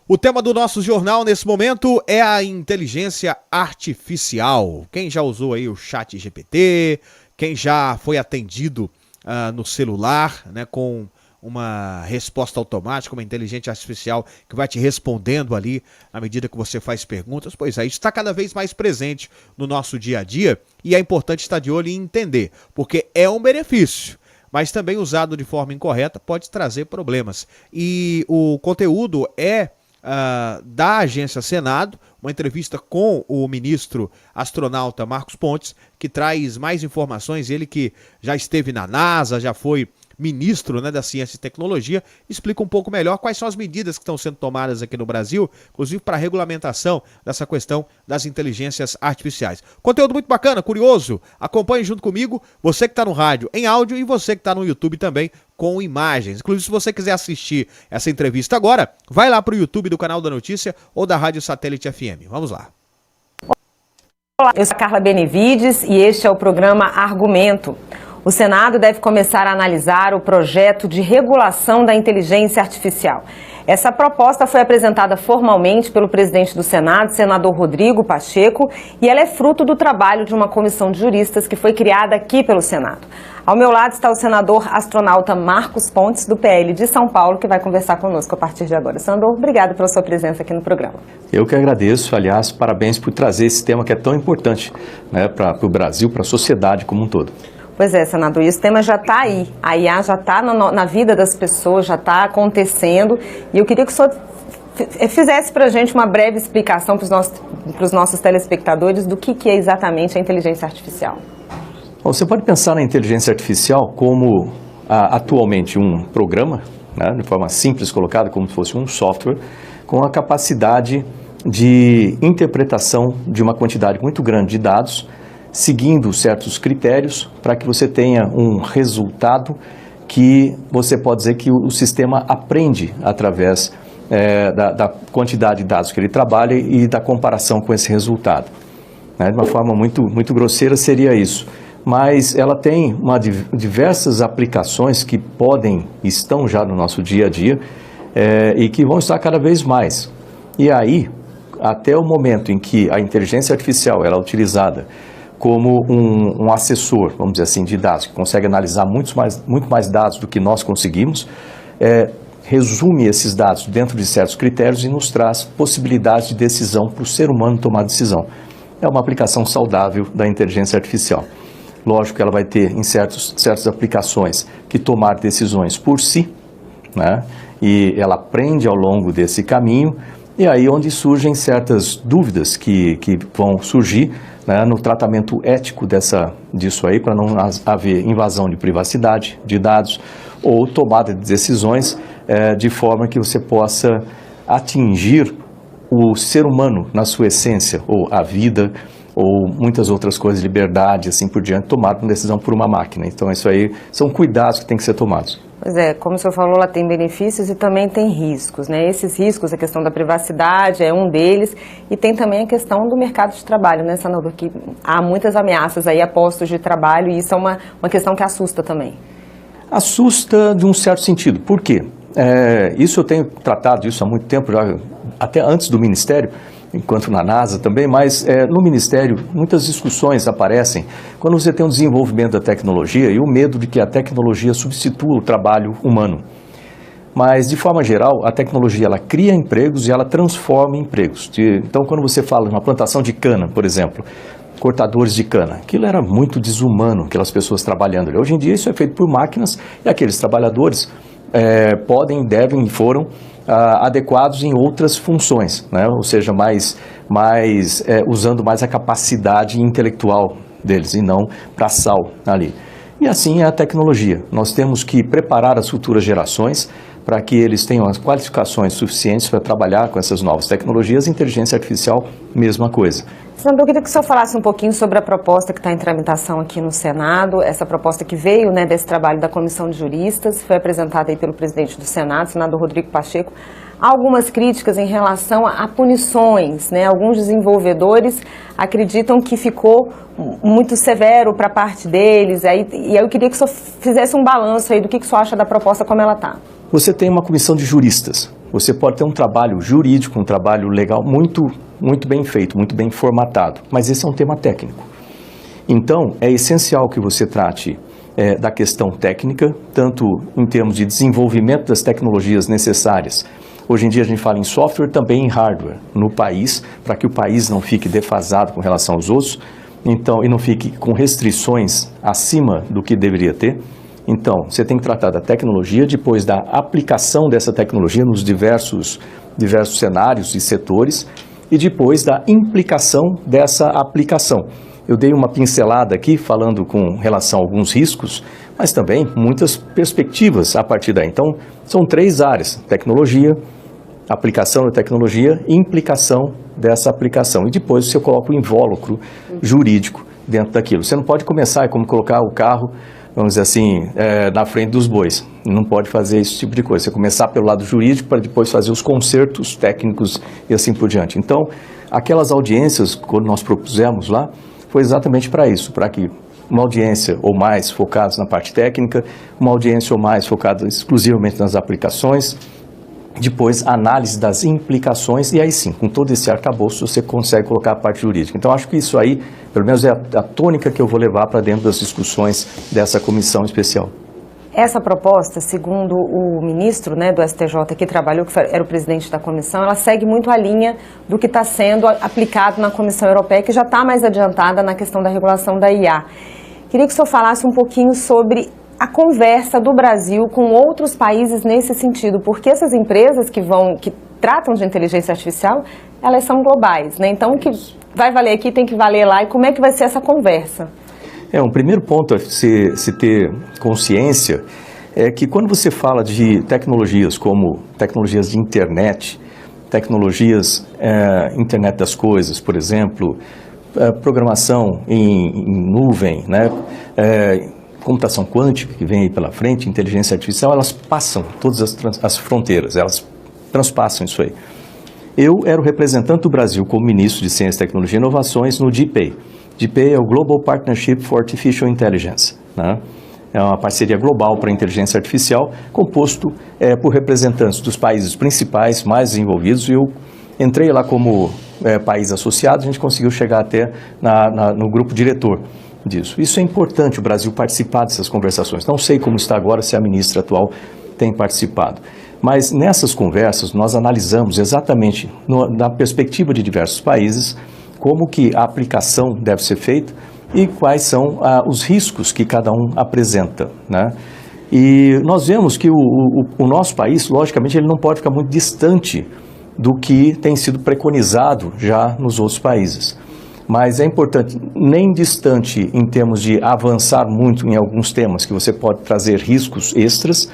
O tema do nosso jornal nesse momento é a inteligência artificial. Quem já usou aí o ChatGPT, quem já foi atendido no celular, né, com uma resposta automática, uma inteligência artificial que vai te respondendo ali à medida que você faz perguntas. Pois é, isso está cada vez mais presente no nosso dia a dia e é importante estar de olho e entender, porque é um benefício, mas também usado de forma incorreta pode trazer problemas. E o conteúdo é da Agência Senado, uma entrevista com o ministro astronauta Marcos Pontes, que traz mais informações, ele que já esteve na NASA, já foi ministro, né, da Ciência e Tecnologia, explica um pouco melhor quais são as medidas que estão sendo tomadas aqui no Brasil, inclusive para a regulamentação dessa questão das inteligências artificiais. Conteúdo muito bacana, curioso, acompanhe junto comigo, você que está no rádio em áudio e você que está no YouTube também com imagens. Inclusive, se você quiser assistir essa entrevista agora, vai lá para o YouTube do Canal da Notícia ou da Rádio Satélite FM. Vamos lá. Olá, eu sou a Carla Benevides e este é o programa Argumento. O Senado deve começar a analisar o projeto de regulação da inteligência artificial. Essa proposta foi apresentada formalmente pelo presidente do Senado, senador Rodrigo Pacheco, e ela é fruto do trabalho de uma comissão de juristas que foi criada aqui pelo Senado. Ao meu lado está o senador astronauta Marcos Pontes, do PL de São Paulo, que vai conversar conosco a partir de agora. Senador, obrigado pela sua presença aqui no programa. Eu que agradeço, aliás, parabéns por trazer esse tema que é tão importante, né, para o Brasil, para a sociedade como um todo. Pois é, senador, esse tema já está aí, a IA já está na vida das pessoas, já está acontecendo, e eu queria que o senhor fizesse para a gente uma breve explicação para os nossos telespectadores do que é exatamente a inteligência artificial. Bom, você pode pensar na inteligência artificial como atualmente um programa, né, de forma simples colocada, como se fosse um software, com a capacidade de interpretação de uma quantidade muito grande de dados, seguindo certos critérios para que você tenha um resultado que você pode dizer que o sistema aprende através da quantidade de dados que ele trabalha e da comparação com esse resultado. Né? De uma forma muito grosseira seria isso. Mas ela tem diversas aplicações que estão já no nosso dia a dia e que vão estar cada vez mais. E aí, até o momento em que a inteligência artificial ela é utilizada como um assessor, vamos dizer assim, de dados, que consegue analisar muito mais dados do que nós conseguimos, resume esses dados dentro de certos critérios e nos traz possibilidades de decisão para o ser humano tomar decisão. É uma aplicação saudável da inteligência artificial. Lógico que ela vai ter em certas aplicações que tomar decisões por si, né? E ela aprende ao longo desse caminho, e aí onde surgem certas dúvidas que vão surgir, né, no tratamento ético disso aí, para não haver invasão de privacidade de dados ou tomada de decisões de forma que você possa atingir o ser humano na sua essência, ou a vida, ou muitas outras coisas, liberdade, assim por diante, tomada uma decisão por uma máquina. Então isso aí são cuidados que têm que ser tomados. Pois é, como o senhor falou, ela tem benefícios e também tem riscos, né? Esses riscos, a questão da privacidade é um deles, e tem também a questão do mercado de trabalho, né, senador? Que há muitas ameaças aí a postos de trabalho, e isso é uma questão que assusta também. Assusta de um certo sentido. Por quê? Isso eu tenho tratado isso há muito tempo, já, até antes do Ministério, enquanto na NASA também, mas no Ministério muitas discussões aparecem quando você tem um desenvolvimento da tecnologia e o medo de que a tecnologia substitua o trabalho humano. Mas, de forma geral, a tecnologia ela cria empregos e ela transforma empregos. Então, quando você fala de uma plantação de cana, por exemplo, cortadores de cana, aquilo era muito desumano, aquelas pessoas trabalhando ali. Hoje em dia isso é feito por máquinas e aqueles trabalhadores podem, devem e foram adequados em outras funções, né? Ou seja, usando mais a capacidade intelectual deles e não braçal ali. E assim é a tecnologia. Nós temos que preparar as futuras gerações para que eles tenham as qualificações suficientes para trabalhar com essas novas tecnologias. Inteligência artificial, mesma coisa. Senador, eu queria que o senhor falasse um pouquinho sobre a proposta que está em tramitação aqui no Senado, essa proposta que veio, né, desse trabalho da comissão de juristas, foi apresentada aí pelo presidente do Senado, senador Rodrigo Pacheco. Há algumas críticas em relação a punições, né? Alguns desenvolvedores acreditam que ficou muito severo para a parte deles, e aí eu queria que o senhor fizesse um balanço aí do que o senhor acha da proposta como ela está. Você tem uma comissão de juristas, Você pode ter um trabalho jurídico, um trabalho legal muito bem feito, muito bem formatado, mas esse é um tema técnico. Então, é essencial que você trate da questão técnica, tanto em termos de desenvolvimento das tecnologias necessárias. Hoje em dia a gente fala em software, também em hardware no país, para que o país não fique defasado com relação aos outros, então, e não fique com restrições acima do que deveria ter. Então, você tem que tratar da tecnologia, depois da aplicação dessa tecnologia nos diversos cenários e setores, e depois da implicação dessa aplicação. Eu dei uma pincelada aqui falando com relação a alguns riscos, mas também muitas perspectivas a partir daí. Então, são 3 áreas: tecnologia, aplicação da tecnologia e implicação dessa aplicação. E depois você coloca o invólucro jurídico dentro daquilo. Você não pode começar, é como colocar o carro, vamos dizer assim, na frente dos bois. Não pode fazer esse tipo de coisa. Você começar pelo lado jurídico para depois fazer os consertos técnicos e assim por diante. Então, aquelas audiências, quando nós propusemos lá, foi exatamente para isso, para que uma audiência ou mais focada na parte técnica, uma audiência ou mais focada exclusivamente nas aplicações, depois análise das implicações, e aí sim, com todo esse arcabouço, você consegue colocar a parte jurídica. Então, acho que isso aí, pelo menos é a tônica que eu vou levar para dentro das discussões dessa comissão especial. Essa proposta, segundo o ministro, né, do STJ que trabalhou, que era o presidente da comissão, ela segue muito a linha do que está sendo aplicado na Comissão Europeia, que já está mais adiantada na questão da regulação da IA. Queria que o senhor falasse um pouquinho sobre a conversa do Brasil com outros países nesse sentido, porque essas empresas que tratam de inteligência artificial, elas são globais, né? Então, o que vai valer aqui tem que valer lá, e como é que vai ser essa conversa? Um primeiro ponto a se ter consciência é que quando você fala de tecnologias como tecnologias de internet, tecnologias, internet das coisas, por exemplo, programação em nuvem, né, computação quântica que vem aí pela frente, inteligência artificial, elas passam todas as fronteiras, elas transpassam isso aí. Eu era o representante do Brasil como ministro de Ciência, Tecnologia e Inovações no GPAI. GPAI é o Global Partnership for Artificial Intelligence, né? É uma parceria global para a inteligência artificial, composto por representantes dos países principais mais desenvolvidos, e eu entrei lá como país associado, a gente conseguiu chegar até no grupo diretor disso. Isso é importante, o Brasil participar dessas conversações. Não sei como está agora, se a ministra atual tem participado. Mas nessas conversas nós analisamos exatamente, na perspectiva de diversos países, como que a aplicação deve ser feita e quais são os riscos que cada um apresenta, né? E nós vemos que o nosso país, logicamente, ele não pode ficar muito distante do que tem sido preconizado já nos outros países. Mas é importante, nem distante em termos de avançar muito em alguns temas, que você pode trazer riscos extras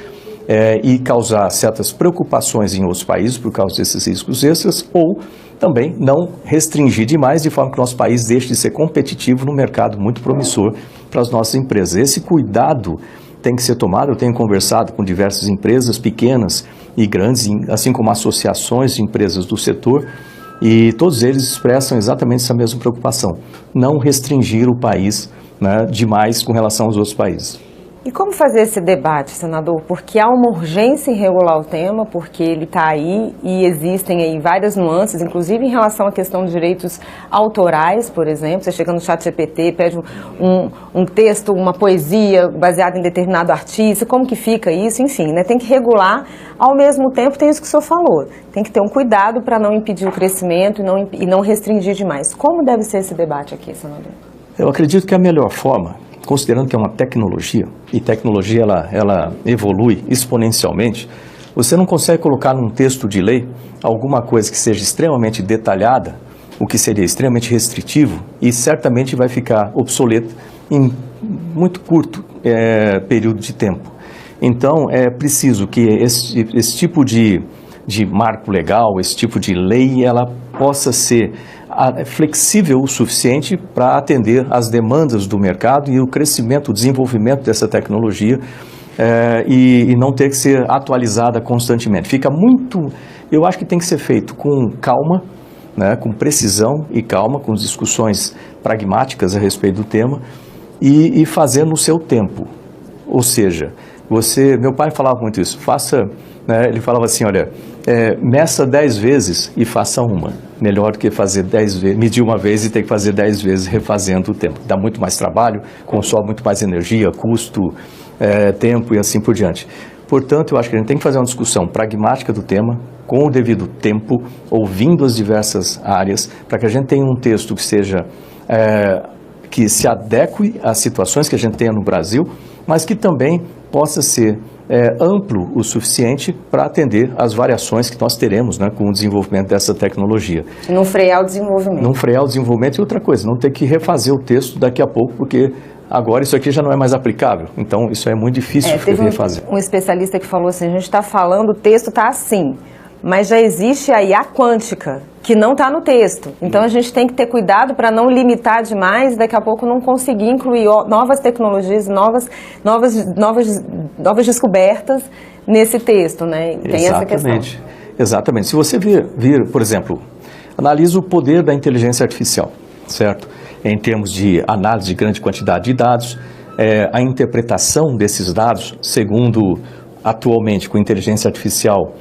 e causar certas preocupações em outros países por causa desses riscos extras, ou também não restringir demais, de forma que o nosso país deixe de ser competitivo no mercado muito promissor para as nossas empresas. Esse cuidado tem que ser tomado. Eu tenho conversado com diversas empresas pequenas e grandes, assim como associações de empresas do setor, e todos eles expressam exatamente essa mesma preocupação: não restringir o país, né, demais com relação aos outros países. E como fazer esse debate, senador? Porque há uma urgência em regular o tema, porque ele está aí e existem aí várias nuances, inclusive em relação à questão de direitos autorais, por exemplo. Você chega no ChatGPT, pede um texto, uma poesia baseada em determinado artista, como que fica isso? Enfim, né? Tem que regular. Ao mesmo tempo, tem isso que o senhor falou. Tem que ter um cuidado para não impedir o crescimento e não restringir demais. Como deve ser esse debate aqui, senador? Eu acredito que a melhor forma, considerando que é uma tecnologia, e tecnologia ela evolui exponencialmente, você não consegue colocar num texto de lei alguma coisa que seja extremamente detalhada, o que seria extremamente restritivo, e certamente vai ficar obsoleto em muito curto período de tempo. Então, é preciso que esse tipo de marco legal, esse tipo de lei, ela possa ser flexível o suficiente para atender às demandas do mercado e o crescimento, o desenvolvimento dessa tecnologia, e não ter que ser atualizada constantemente. Fica muito, eu acho que tem que ser feito com calma, né, com precisão e calma, com discussões pragmáticas a respeito do tema, e fazer no seu tempo. Ou seja, meu pai falava muito isso, ele falava assim, olha, meça 10 vezes e faça uma. Melhor do que fazer 10 vezes, medir uma vez e ter que fazer 10 vezes refazendo o tempo. Dá muito mais trabalho, consome muito mais energia, custo, tempo e assim por diante. Portanto, eu acho que a gente tem que fazer uma discussão pragmática do tema, com o devido tempo, ouvindo as diversas áreas, para que a gente tenha um texto que seja, que se adeque às situações que a gente tenha no Brasil, mas que também possa ser amplo o suficiente para atender às variações que nós teremos, né, com o desenvolvimento dessa tecnologia. E não frear o desenvolvimento. Não frear o desenvolvimento e outra coisa, não ter que refazer o texto daqui a pouco, porque agora isso aqui já não é mais aplicável. Então, isso é muito difícil de refazer. Um especialista que falou assim, a gente está falando, o texto está assim, mas já existe a IA quântica, que não está no texto. Então, a gente tem que ter cuidado para não limitar demais, daqui a pouco não conseguir incluir novas tecnologias, novas descobertas nesse texto, né? Tem essa questão. Exatamente. Se você vir, por exemplo, analisa o poder da inteligência artificial, certo? Em termos de análise de grande quantidade de dados, a interpretação desses dados, segundo atualmente com inteligência artificial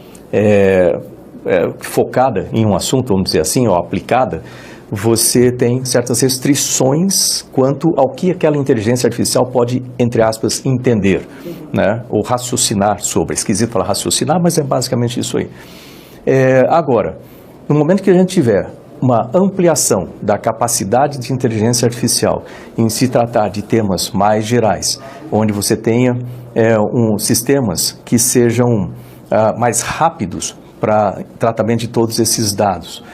focada em um assunto, vamos dizer assim, ou aplicada, você tem certas restrições quanto ao que aquela inteligência artificial pode, entre aspas, entender, né? Ou raciocinar sobre. Esquisito falar raciocinar, mas é basicamente isso aí. Agora, no momento que a gente tiver uma ampliação da capacidade de inteligência artificial em se tratar de temas mais gerais, onde você tenha sistemas que sejam mais rápidos para tratamento de todos esses dados,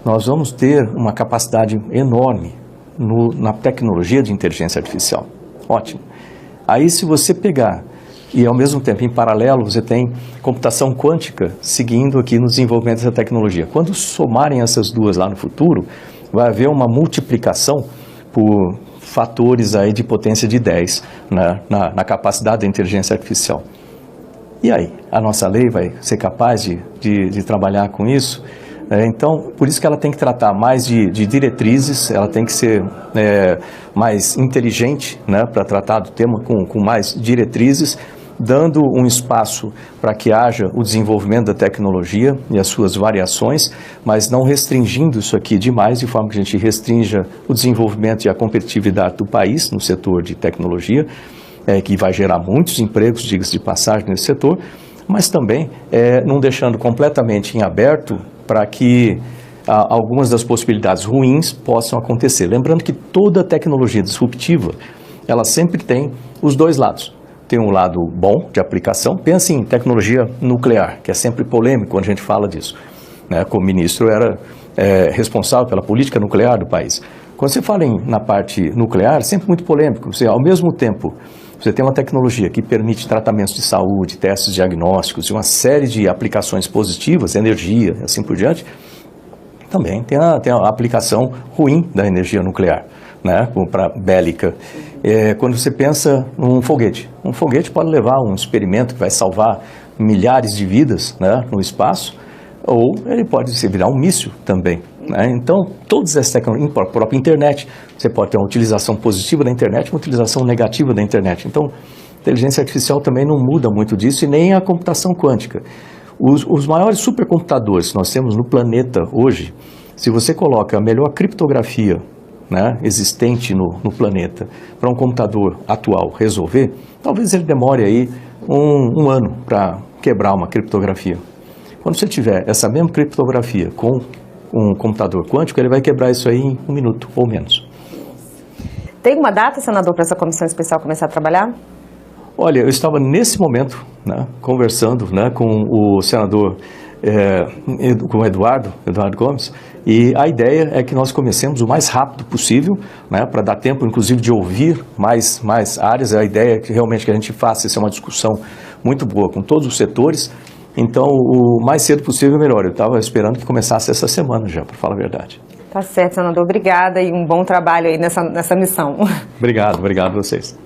nós vamos ter uma capacidade enorme na tecnologia de inteligência artificial. Ótimo. Aí, se você pegar e, ao mesmo tempo, em paralelo, você tem computação quântica seguindo aqui no desenvolvimento dessa tecnologia. Quando somarem essas duas lá no futuro, vai haver uma multiplicação por fatores aí de potência de 10 na capacidade da inteligência artificial. E aí, a nossa lei vai ser capaz de trabalhar com isso? Então, por isso que ela tem que tratar mais de diretrizes, ela tem que ser mais inteligente, né, para tratar do tema com mais diretrizes, dando um espaço para que haja o desenvolvimento da tecnologia e as suas variações, mas não restringindo isso aqui demais, de forma que a gente restrinja o desenvolvimento e a competitividade do país no setor de tecnologia, que vai gerar muitos empregos, diga-se de passagem, nesse setor, mas também não deixando completamente em aberto para que algumas das possibilidades ruins possam acontecer. Lembrando que toda tecnologia disruptiva, ela sempre tem os dois lados. Tem um lado bom de aplicação, pensa em tecnologia nuclear, que é sempre polêmico quando a gente fala disso, né? Como ministro era responsável pela política nuclear do país. Quando você fala na parte nuclear, é sempre muito polêmico. Você, ao mesmo tempo, você tem uma tecnologia que permite tratamentos de saúde, testes diagnósticos e uma série de aplicações positivas, energia e assim por diante. Também tem a aplicação ruim da energia nuclear, né, para bélica. Quando você pensa num foguete, um foguete pode levar um experimento que vai salvar milhares de vidas, né, no espaço, ou ele pode virar um míssil também, né? Então, todas essas tecnologias, a própria internet, você pode ter uma utilização positiva da internet, uma utilização negativa da internet. Então, a inteligência artificial também não muda muito disso, e nem a computação quântica. Os maiores supercomputadores que nós temos no planeta hoje, se você coloca a melhor criptografia, né, existente no planeta para um computador atual resolver, talvez ele demore aí um ano para quebrar uma criptografia. Quando você tiver essa mesma criptografia com um computador quântico, ele vai quebrar isso aí em 1 minuto ou menos. Tem uma data, senador, para essa comissão especial começar a trabalhar? Olha, eu estava nesse momento, né, conversando, né, com o senador, com o Eduardo Gomes, e a ideia é que nós comecemos o mais rápido possível, né, para dar tempo, inclusive, de ouvir mais áreas. A ideia é que realmente que a gente faça, essa é uma discussão muito boa com todos os setores. Então, o mais cedo possível, melhor. Eu estava esperando que começasse essa semana já, para falar a verdade. Tá certo, senador. Obrigada e um bom trabalho aí nessa missão. Obrigado a vocês.